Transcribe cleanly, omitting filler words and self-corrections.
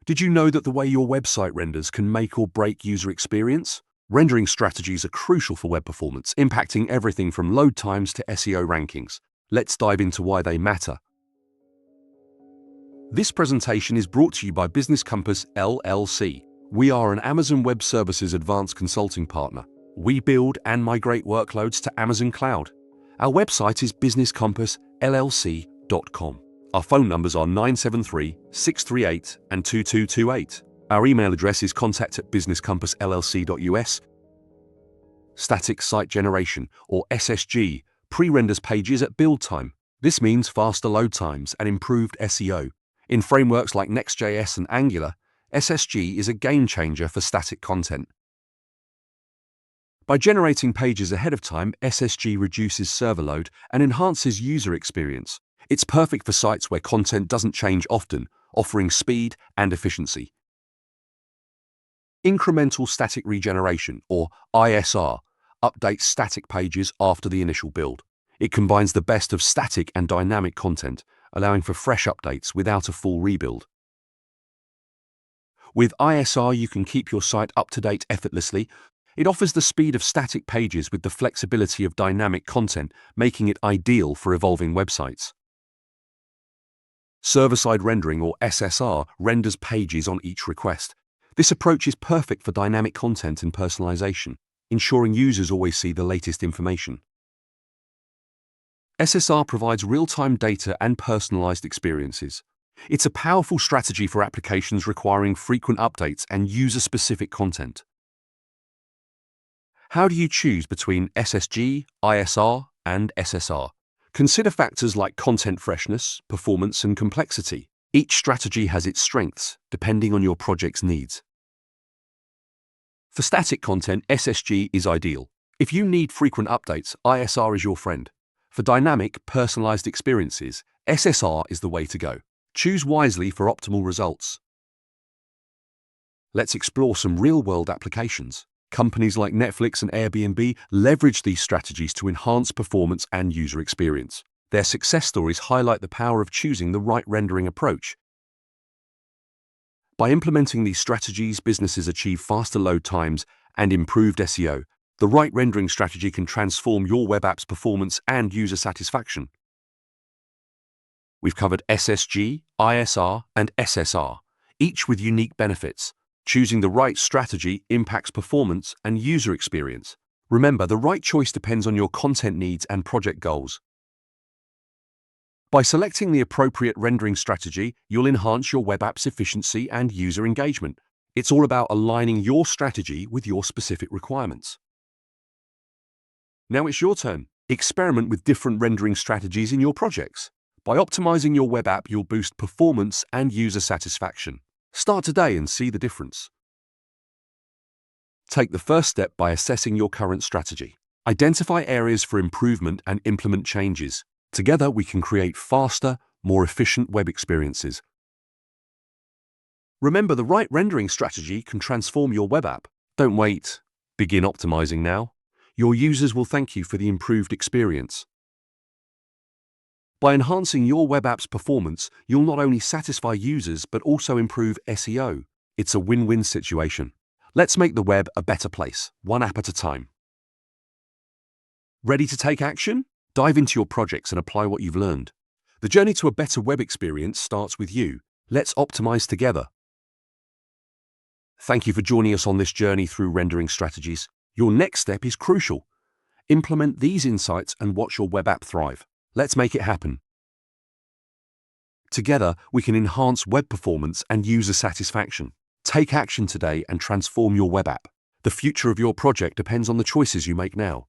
Did you know that the way your website renders can make or break user experience? Rendering strategies are crucial for web performance, impacting everything from load times to SEO rankings. Let's dive into why they matter. This presentation is brought to you by Business Compass LLC. We are an Amazon Web Services advanced consulting partner. We build and migrate workloads to Amazon Cloud. Our website is businesscompassllc.com. Our phone numbers are 973-638 and 2228. Our email address is contact@businesscompassllc.us. Static Site Generation, or SSG, pre-renders pages at build time. This means faster load times and improved SEO. In frameworks like Next.js and Angular, SSG is a game changer for static content. By generating pages ahead of time, SSG reduces server load and enhances user experience. It's perfect for sites where content doesn't change often, offering speed and efficiency. Incremental Static Regeneration, or ISR, updates static pages after the initial build. It combines the best of static and dynamic content, allowing for fresh updates without a full rebuild. With ISR, you can keep your site up to date effortlessly. It offers the speed of static pages with the flexibility of dynamic content, making it ideal for evolving websites. Server-side rendering, or SSR, renders pages on each request. This approach is perfect for dynamic content and personalization, ensuring users always see the latest information. SSR provides real-time data and personalized experiences. It's a powerful strategy for applications requiring frequent updates and user-specific content. How do you choose between SSG, ISR, and SSR? Consider factors like content freshness, performance, and complexity. Each strategy has its strengths, depending on your project's needs. For static content, SSG is ideal. If you need frequent updates, ISR is your friend. For dynamic, personalized experiences, SSR is the way to go. Choose wisely for optimal results. Let's explore some real-world applications. Companies like Netflix and Airbnb leverage these strategies to enhance performance and user experience. Their success stories highlight the power of choosing the right rendering approach. By implementing these strategies, businesses achieve faster load times and improved SEO. The right rendering strategy can transform your web app's performance and user satisfaction. We've covered SSG, ISR, and SSR, each with unique benefits. Choosing the right strategy impacts performance and user experience. Remember, the right choice depends on your content needs and project goals. By selecting the appropriate rendering strategy, you'll enhance your web app's efficiency and user engagement. It's all about aligning your strategy with your specific requirements. Now it's your turn. Experiment with different rendering strategies in your projects. By optimizing your web app, you'll boost performance and user satisfaction. Start today and see the difference. Take the first step by assessing your current strategy. Identify areas for improvement and implement changes. Together, we can create faster, more efficient web experiences. Remember, the right rendering strategy can transform your web app. Don't wait. Begin optimizing now. Your users will thank you for the improved experience. By enhancing your web app's performance, you'll not only satisfy users but also improve SEO. It's a win-win situation. Let's make the web a better place, one app at a time. Ready to take action? Dive into your projects and apply what you've learned. The journey to a better web experience starts with you. Let's optimize together. Thank you for joining us on this journey through rendering strategies. Your next step is crucial. Implement these insights and watch your web app thrive. Let's make it happen. Together, we can enhance web performance and user satisfaction. Take action today and transform your web app. The future of your project depends on the choices you make now.